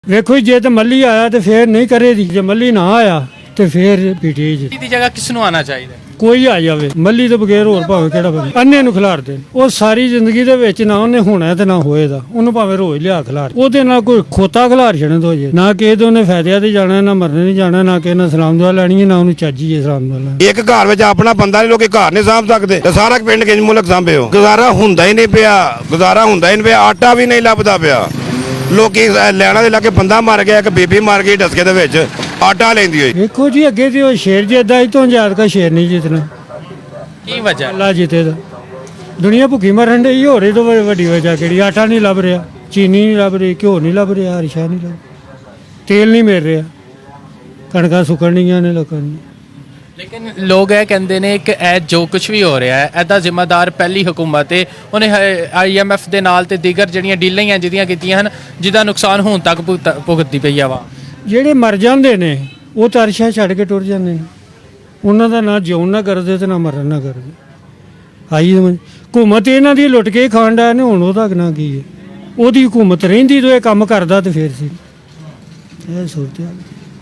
ਵੇਖੋ ਜੇ ਤਾਂ ਮੱਲੀ ਆਇਆ ਤੇ ਫੇਰ ਨਹੀਂ ਕਰੇਗੀ, ਜੇ ਮੱਲੀ ਨਾ ਆਇਆ ਤੇ ਫੇਰ ਪੀਟੀਆਈ ਜੀ ਦੀ ਜਗ੍ਹਾ ਕਿਸ ਨੂੰ ਆਣਾ ਚਾਹੀਦਾ? ਕੋਈ ਆ ਜਾਵੇ ਮੱਲੀ ਤੋਂ ਬਗੈਰ ਹੋਰ ਭਾਵੇਂ ਕਿਹੜਾ ਬੰਦਾ ਅੰਨੇ ਨੂੰ ਖਿਲਾਰ ਦੇ। ਉਹ ਸਾਰੀ ਜ਼ਿੰਦਗੀ ਦੇ ਵਿੱਚ ਨਾ ਉਹਨੇ ਹੋਣਾ ਤੇ ਨਾ ਹੋਏਦਾ, ਉਹਨੂੰ ਭਾਵੇਂ ਰੋਜ਼ ਲਿਆ ਖਿਲਾਰ, ਉਹਦੇ ਨਾਲ ਕੋਈ ਖੋਤਾ ਖਿਲਾਰ ਛੱਡਣ ਤੋਂ ਜੇ ਨਾ ਕਿਸੇ ਦੇ ਉਹਨੇ ਫਾਇਦਿਆਂ ਤੇ ਜਾਣਾ, ਨਾ ਮਰਨੇ ਨਹੀਂ ਜਾਣਾ, ਨਾ ਕਿਸੇ ਨਾਲ ਸਲਾਮ ਦੁਆ ਲੈਣੀ ਹੈ, ਨਾ ਉਹਨੂੰ ਚਾਜੀ ਹੈ ਸਲਾਮ ਦੁਆ ਲੈਣੀ। ਇੱਕ ਘਰ ਵਿੱਚ ਆਪਣਾ ਬੰਦਾ ਨਹੀਂ, ਲੋਕੀ ਘਰ ਨਹੀਂ ਸਾਂਭ ਸਕਦੇ ਤੇ ਸਾਰਾ ਪਿੰਡ ਕਿੰਜ ਮੁਲਕ ਸਾਂਭੇ ਹੋ। ਗੁਜ਼ਾਰਾ ਹੁੰਦਾ ਹੀ ਨਹੀਂ ਪਿਆ, ਗੁਜ਼ਾਰਾ ਹੁੰਦਾ ਹੀ ਨਹੀਂ ਪਿਆ, ਆਟਾ ਵੀ ਨਹੀਂ ਲੱਭਦਾ ਪਿਆ। ਲੋਕੀ ਲੈਣਾ ਦੇ ਲਾ ਕੇ ਬੰਦਾ ਮਰ ਗਿਆ, ਇੱਕ ਬੀਬੀ ਮਰ ਗਈ ਡਸਕੇ ਦੇ ਵਿੱਚ ਆਟਾ ਲੈਂਦੀ ਹੋਈ। ਵੇਖੋ ਜੀ ਅੱਗੇ ਤੇ ਉਹ ਸ਼ੇਰ ਜਿੱਦਾਂ ਹੀ ਤੋਂ ਜ਼ਿਆਦਾ ਕਾ ਸ਼ੇਰ ਨਹੀਂ ਜਿੱਤਣਾ। ਕੀ ਵਜ੍ਹਾ? ਅੱਲਾ ਜਿੱਤੇਦਾ। ਦੁਨੀਆ ਭੁੱਖੀ ਮਰਨ ਡਈ, ਹੋਰ ਇਹ ਤੋਂ ਵੱਡੀ ਵਜ੍ਹਾ ਕਿਹੜੀ? ਆਟਾ ਨਹੀਂ ਲੱਭ ਰਿਹਾ, ਚੀਨੀ ਨਹੀਂ ਲੱਭ ਰਹੀ, ਘਿਓ ਨਹੀਂ ਲੱਭ ਰਿਹਾ, ਹਰ ਸ਼ੈ ਨਹੀਂ ਲੱਭ, ਤੇਲ ਨਹੀਂ ਮਿਲ ਰਿਹਾ, ਕਣਕਾਂ ਸੁੱਕਣ ਡੀਆਂ ਨੇ ਲੋਕਾਂ ਨੂੰ। ਲੇਕਿਨ ਲੋਕ ਇਹ ਕਹਿੰਦੇ ਨੇ ਕਿ ਇਹ ਜੋ ਕੁਝ ਵੀ ਹੋ ਰਿਹਾ ਹੈ ਇਹਦਾ ਜ਼ਿੰਮੇਦਾਰ ਪਹਿਲੀ ਹੁਕੂਮਤ ਹੈ। ਉਹਨੇ IMF ਦੇ ਨਾਲ ਤੇ ਦੀਗਰ ਜਿਹੜੀਆਂ ਡੀਲਾਂ ਹੀ ਜਿਹਦੀਆਂ ਕੀਤੀਆਂ ਹਨ, ਜਿਹਦਾ ਨੁਕਸਾਨ ਹੁਣ ਤੱਕ ਭੁਗਤਦੀ ਪਈ ਆ ਵਾ। ਜਿਹੜੇ ਮਰ ਜਾਂਦੇ ਨੇ ਉਹ ਤਾਂ ਅਰਸ਼ਾ ਛੱਡ ਕੇ ਟੁਰ ਜਾਂਦੇ ਨੇ, ਉਹਨਾਂ ਦਾ ਨਾ ਜਿਉਣ ਨਾ ਕਰਦੇ ਤੇ ਨਾ ਮਰਨ ਨਾ ਕਰਦੇ। ਆਈ ਹਕੂਮਤ ਇਹਨਾਂ ਦੀ ਲੁੱਟ ਕੇ ਖਾਣ ਦਾ ਨੇ, ਹੁਣ ਉਹਦਾ ਨਾ ਕੀ ਹੈ? ਉਹਦੀ ਹਕੂਮਤ ਰਹਿੰਦੀ ਤੋਂ ਇਹ ਕੰਮ ਕਰਦਾ ਤੇ ਫੇਰ ਸੀ ਇਹ ਸੋਚਦੇ।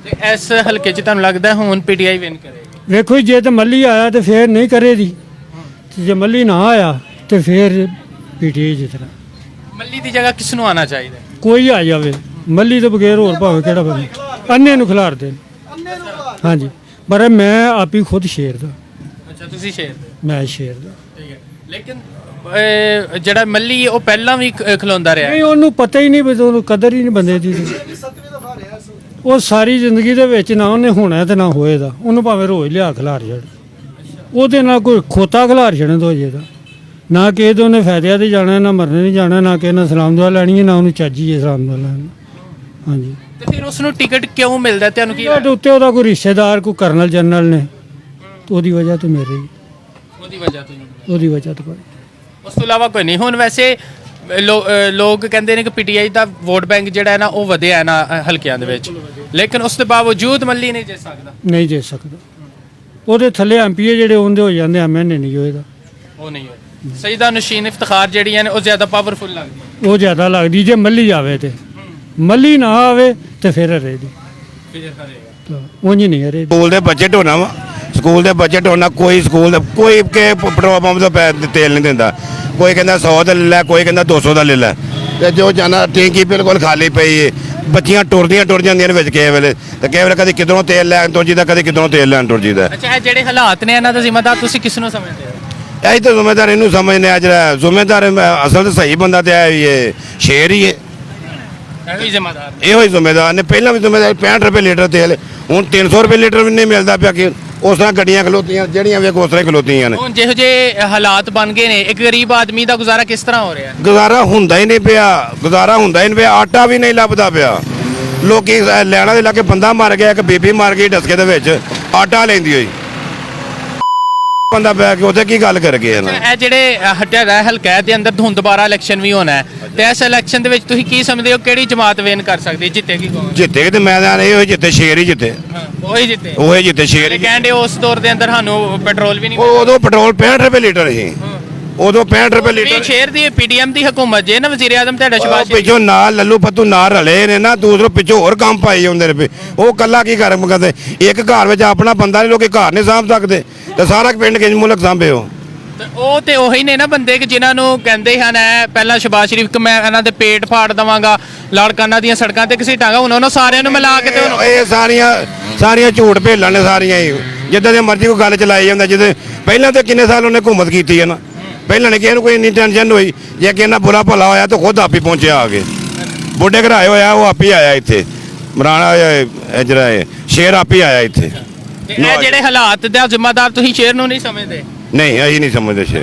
ਤੇ ਇਸ ਹਲਕੇ 'ਚ ਤੁਹਾਨੂੰ ਲੱਗਦਾ ਹੁਣ PTI ਵਿਨ ਕਰੇਗੀ? ਵੇਖੋ ਜੇ ਤਾਂ ਮੱਲੀ ਆਇਆ ਤੇ ਫੇਰ ਨਹੀਂ ਕਰੇਗੀ, ਤੇ ਜੇ ਮੱਲੀ ਨਾ ਆਇਆ ਤੇ ਫੇਰ ਪੀਟੀਆਈ ਜਿੱਤਣਾ। ਮੱਲੀ ਦੀ ਜਗ੍ਹਾ ਕਿਸ ਨੂੰ ਆਣਾ ਚਾਹੀਦਾ? ਕੋਈ ਆ ਜਾਵੇ ਮੱਲੀ ਤੋਂ ਬਗੈਰ ਹੋਰ ਭਾਵੇਂ ਕਿਹੜਾ ਬੰਦਾ ਅੰਨੇ ਨੂੰ ਖਿਲਾਰ ਦੇ। ਹਾਂਜੀ, ਪਰ ਮੈਂ ਆਪ ਹੀ ਖੁਦ ਸ਼ੇਰ ਦਾ। ਅੱਛਾ, ਤੁਸੀਂ ਸ਼ੇਰ ਦੇ? ਮੈਂ ਸ਼ੇਰ ਦਾ। ਠੀਕ ਹੈ, ਲੇਕਿਨ ਜਿਹੜਾ ਮੱਲੀ ਉਹ ਪਹਿਲਾਂ ਵੀ ਖਲੋਂਦਾ ਰਿਹਾ। ਨਹੀਂ, ਉਹਨੂੰ ਪਤਾ ਹੀ ਨਹੀਂ, ਉਹਨੂੰ ਕਦਰ ਹੀ ਨਹੀਂ ਬੰਦੇ ਦੀ। ਉਹ ਸਾਰੀ ਜ਼ਿੰਦਗੀ ਦੇ ਵਿੱਚ ਨਾ ਉਹਨੇ ਹੋਣਾ ਤੇ ਨਾ ਹੋਏਦਾ, ਉਹਨੂੰ ਭਾਵੇਂ ਰੋਜ਼ ਲਿਆ ਖਿਲਾਰ ਛੱਡ, ਉਹਦੇ ਨਾਲ ਕੋਈ ਖੋਤਾ ਖਿਲਾਰ ਛੱਡਣ ਤੋਂ ਜੇਦਾ ਨਾ ਕਿਸੇ ਦੇ ਉਹਨੇ ਫਾਇਦਿਆਂ ਤੇ ਜਾਣਾ, ਨਾ ਮਰਨੇ ਨਹੀਂ ਜਾਣਾ, ਨਾ ਕਿਸੇ ਨਾਲ ਸਲਾਮ ਦੁਆ ਲੈਣੀ ਹੈ, ਨਾ ਉਹਨੂੰ ਚਾਜੀ ਹੈ ਸਲਾਮ ਦੁਆ ਲੈਣੀ। ਹਾਂਜੀ, ਤੇ ਫਿਰ ਉਸ ਨੂੰ ਟਿਕਟ ਕਿਉਂ ਮਿਲਦਾ ਤੁਹਾਨੂੰ ਕੀ? ਉੱਤੇ ਉਹਦਾ ਕੋਈ ਰਿਸ਼ਤੇਦਾਰ, ਕੋਈ ਕਰਨਲ ਜਨਰਲ ਨੇ, ਉਹਦੀ ਵਜ੍ਹਾ ਤੋਂ ਮੇਰੇ, ਉਹਦੀ ਵਜ੍ਹਾ ਤੋਂ? ਉਹਦੀ ਵਜ੍ਹਾ ਤੋਂ। ਉਸ ਤੋਂ ਇਲਾਵਾ ਕੋਈ ਨਹੀਂ। ਹੁਣ ਵੈਸੇ ਲੋਕ ਕਹਿੰਦੇ ਨੇ ਕਿ PTI ਦਾ ਵੋਟ ਬੈਂਕ ਜਿਹੜਾ ਹੈ ਨਾ ਉਹ ਵਧਿਆ ਹੈ ਨਾ ਹਲਕਿਆਂ ਦੇ ਵਿੱਚ, ਲੇਕਿਨ ਉਸ ਦੇ ਬਾਵਜੂਦ ਮੱਲੀ ਨਹੀਂ ਜਿੱਤ ਸਕਦਾ। ਨਹੀਂ ਜਿੱਤ ਸਕਦਾ, ਉਹਦੇ ਥੱਲੇ MPA ਜਿਹੜੇ ਹੁੰਦੇ ਹੋ ਜਾਂਦੇ, MNA ਨਹੀਂ ਹੋਏਗਾ। ਉਹ ਨਹੀਂ ਹੋਏ। ਸਈਦਾ ਨਸ਼ੀਨ ਇਫਤਖਾਰ ਜਿਹੜੀਆਂ ਨੇ ਉਹ ਜ਼ਿਆਦਾ ਪਾਵਰਫੁਲ ਲੱਗਦੀ, ਉਹ ਜ਼ਿਆਦਾ ਲੱਗਦੀ। ਜੇ ਮੱਲੀ ਆਵੇ ਤੇ, ਮੱਲੀ ਨਾ ਆਵੇ ਤੇ ਫਿਰ ਹਰੇਗੀ, ਉਂਝ ਨਹੀਂ ਹਰੇਗੀ। ਸਕੂਲ ਦੇ ਬਜਟ ਹੋਣਾ ਵਾ, ਸਕੂਲ ਦੇ ਬਜਟ ਹੋਣਾ, ਕੋਈ ਸਕੂਲ ਦਾ ਕੋਈ ਪੈਟਰੋਲ ਪੰਪ ਦਾ ਤੇਲ ਨਹੀਂ ਦਿੰਦਾ। ਕੋਈ ਕਹਿੰਦਾ 100 ਦਾ ਲੈ ਲੈ, ਕੋਈ ਕਹਿੰਦਾ 200 ਦਾ ਲੈ ਲੈ, ਤੇ ਜੋ ਜਾਣਾ ਟੈਂਕੀ ਬਿਲਕੁਲ ਖਾਲੀ ਪਈ ਹੈ। ਬੱਚੀਆਂ ਟੁਰ ਜਾਂਦੀਆਂ ਨੇ ਵਿੱਚ ਕਿਸੇ ਵੇਲੇ, ਤੇ ਕਿਸੇ ਵੇਲੇ ਕਦੇ ਕਿਧਰੋਂ ਤੇਲ ਲੈਣ ਤੁਰ ਜੀਦਾ, ਕਦੇ ਕਿਧਰੋਂ ਤੇਲ ਲੈਣ ਤੁਰ ਜੀਦਾ। ਅੱਛਾ, ਇਹ ਜਿਹੜੇ ਹਾਲਾਤ ਨੇ ਇਹਨਾਂ ਦਾ ਜ਼ਿੰਮੇਦਾਰ ਤੁਸੀਂ ਕਿਸ ਨੂੰ ਸਮਝਦੇ ਹੋ? ਇਹੀ ਤਾਂ ਜ਼ਿੰਮੇਦਾਰ ਇਹਨੂੰ ਸਮਝਦੇ ਆ। ਜਿਹੜਾ ਜ਼ਿੰਮੇਦਾਰ ਅਸਲ ਤਾਂ ਸਹੀ ਬੰਦਾ ਤੇ ਇਹ ਸ਼ੇਰ ਹੀ ਹੈ, ਇਹੋ ਹੀ ਜ਼ਿੰਮੇਦਾਰ। ਇਹੋ ਹੀ ਜ਼ਿੰਮੇਦਾਰ ਨੇ। ਪਹਿਲਾਂ ਵੀ ਜ਼ਿੰਮੇਦਾਰ 65 ਰੁਪਏ ਲੀਟਰ ਤੇਲ, ਹੁਣ 300 ਰੁਪਏ ਲੀਟਰ ਵੀ ਨਹੀਂ ਮਿਲਦਾ ਪਿਆ। ਕਿ ਉਸ ਤਰ੍ਹਾਂ ਗੱਡੀਆਂ ਖਲੋਤੀਆਂ, ਜਿਹੜੀਆਂ ਵੇਖ ਉਸ ਤਰ੍ਹਾਂ ਖਲੋਤੀਆਂ ਨੇ। ਹੁਣ ਜਿਹੋ ਜਿਹੇ ਹਾਲਾਤ ਬਣ ਗਏ ਨੇ, ਇੱਕ ਗਰੀਬ ਆਦਮੀ ਦਾ ਗੁਜ਼ਾਰਾ ਕਿਸ ਤਰ੍ਹਾਂ ਹੋ ਰਿਹਾ? ਗੁਜ਼ਾਰਾ ਹੁੰਦਾ ਹੀ ਨਹੀਂ ਪਿਆ, ਗੁਜ਼ਾਰਾ ਹੁੰਦਾ ਹੀ ਨਹੀਂ ਪਿਆ, ਆਟਾ ਵੀ ਨਹੀਂ ਲੱਭਦਾ ਪਿਆ। ਲੋਕੀ ਲੈਣਾ ਦੇ ਲਾ ਕੇ ਬੰਦਾ ਮਰ ਗਿਆ, ਇੱਕ ਬੀਬੀ ਮਰ ਗਈ ਡਸਕੇ ਦੇ ਵਿੱਚ ਆਟਾ ਲੈਂਦੀ ਹੋਈ। ਬੰਦਾ ਬੈ ਕੇ ਉੱਥੇ ਕੀ ਗੱਲ ਕਰ ਗਏ ਨਾ। ਇਹ ਜਿਹੜੇ ਹਟਿਆ ਦਾ ਹਲਕਾ ਦੇ ਅੰਦਰ ਹੁਣ ਦੁਬਾਰਾ ਇਲੈਕਸ਼ਨ ਵੀ ਹੋਣਾ ਹੈ, ਤੇ ਇਸ ਇਲੈਕਸ਼ਨ ਦੇ ਵਿੱਚ ਤੁਸੀਂ ਕੀ ਸਮਝਦੇ ਹੋ ਕਿਹੜੀ ਜਮਾਤ ਵਿਨ ਕਰ ਸਕਦੀ, ਜਿੱਤੇਗੀ ਕੌਣ? ਜਿੱਤੇ ਤੇ ਮੈਦਾਨ ਇਹ ਜਿੱਤੇ ਸ਼ੇਰ ਹੀ ਜਿੱਤੇ, ਉਹੀ ਜਿੱਤੇ। ਉਹੀ ਜਿੱਤੇ ਸ਼ੇਰ ਹੀ। ਕਹਿੰਦੇ ਉਸ ਦੌਰ ਦੇ ਅੰਦਰ ਸਾਨੂੰ ਪੈਟਰੋਲ ਵੀ ਨਹੀਂ ਉਦੋਂ ਪੈਟਰੋਲ 65 ਰੁਪਏ ਲੀਟਰ ਸੀ, ਉਦੋਂ 65 ਰੁਪਏ ਲੀਟਰ। ਸ਼ੇਰ ਦੀ PDM ਦੀ ਹਕੂਮਤ ਜੇ ਨਾ, ਵਜ਼ੀਰ ਆਜ਼ਮ ਤੁਹਾਡਾ ਸ਼ਬਾਸ਼ ਪਿੱਛੋਂ ਨਾਲ ਲੱਲੂ ਪੱਤੂ ਨਾਲ ਰਲੇ ਨੇ ਨਾ, ਦੂਸਰੋਂ ਪਿੱਛੋਂ ਹੋਰ ਕੰਮ ਪਾਈ ਜਾਂਦੇ ਨੇ। ਉਹ ਕੱਲਾ ਕੀ ਕਰ ਸਕਦੇ? ਇੱਕ ਘਰ ਵਿੱਚ ਆਪਣਾ ਬੰਦਾ ਨਹੀਂ, ਲੋਕੀ ਘਰ ਨਹੀਂ ਸਾਂਭ ਸਕਦੇ ਤੇ ਸਾਰਾ ਪਿੰਡ ਕਿੰਜ ਮੁਲਕ ਸਾਂਭੇ ਹੋ। ਉਹ ਤੇ ਉਹੀ ਨੇ ਨਾ ਬੰਦੇ ਕਿ ਜਿਨ੍ਹਾਂ ਨੂੰ ਕਹਿੰਦੇ ਹਨ ਪਹਿਲਾਂ ਸ਼ਬਾਜ਼ ਸ਼ਰੀਫ ਕਿ ਮੈਂ ਇਹਨਾਂ ਦੇ ਪੇਟ ਫਾੜ ਦਵਾਂਗਾ, ਲਾੜਕਾਨਾ ਦੀਆਂ ਸੜਕਾਂ ਤੇ ਘਸੀਟਾਂਗਾ, ਹੁਣ ਉਹਨਾਂ ਸਾਰਿਆਂ ਨੂੰ ਮਿਲਾ ਕੇ ਤੇ ਇਹ ਸਾਰੀਆਂ ਝੂਠ ਭੇਲਾਂ ਨੇ ਸਾਰੀਆਂ ਹੀ। ਜਿੱਦਾਂ ਦੇ ਮਰਜ਼ੀ ਕੋਈ ਗੱਲ ਚਲਾਈ ਜਾਂਦਾ। ਜਿੱਦੇ ਪਹਿਲਾਂ ਤੇ ਕਿੰਨੇ ਸਾਲ ਉਹਨੇ ਹੁਕੂਮਤ ਕੀਤੀ ਹੈ ਨਾ, ਪਹਿਲਾਂ ਨੇ ਕਿਸੇ ਨੂੰ ਕੋਈ ਇੰਨੀ ਟੈਨਸ਼ਨ ਹੋਈ। ਜੇ ਕਿਸੇ ਨਾਲ ਬੁਰਾ ਭਲਾ ਹੋਇਆ ਤਾਂ ਖੁਦ ਆਪ ਹੀ ਪਹੁੰਚਿਆ ਆ ਕੇ। ਬੁੱਢੇ ਘਰਾਏ ਹੋਇਆ ਉਹ ਆਪ ਹੀ ਆਇਆ ਇੱਥੇ, ਮਰਾਣਾ ਜਿਹੜਾ ਸ਼ੇਰ ਆਪ ਹੀ ਆਇਆ ਇੱਥੇ। ਇਹ ਜਿਹੜੇ ਹਾਲਾਤ ਦਾ ਜ਼ਿੰਮੇਦਾਰ ਤੁਸੀਂ ਸ਼ੇਰ ਨੂੰ ਨਹੀਂ ਸਮਝਦੇ? ਨਹੀਂ, ਅਸੀਂ ਨਹੀਂ ਸਮਝਦੇ ਸ਼ੇਰ।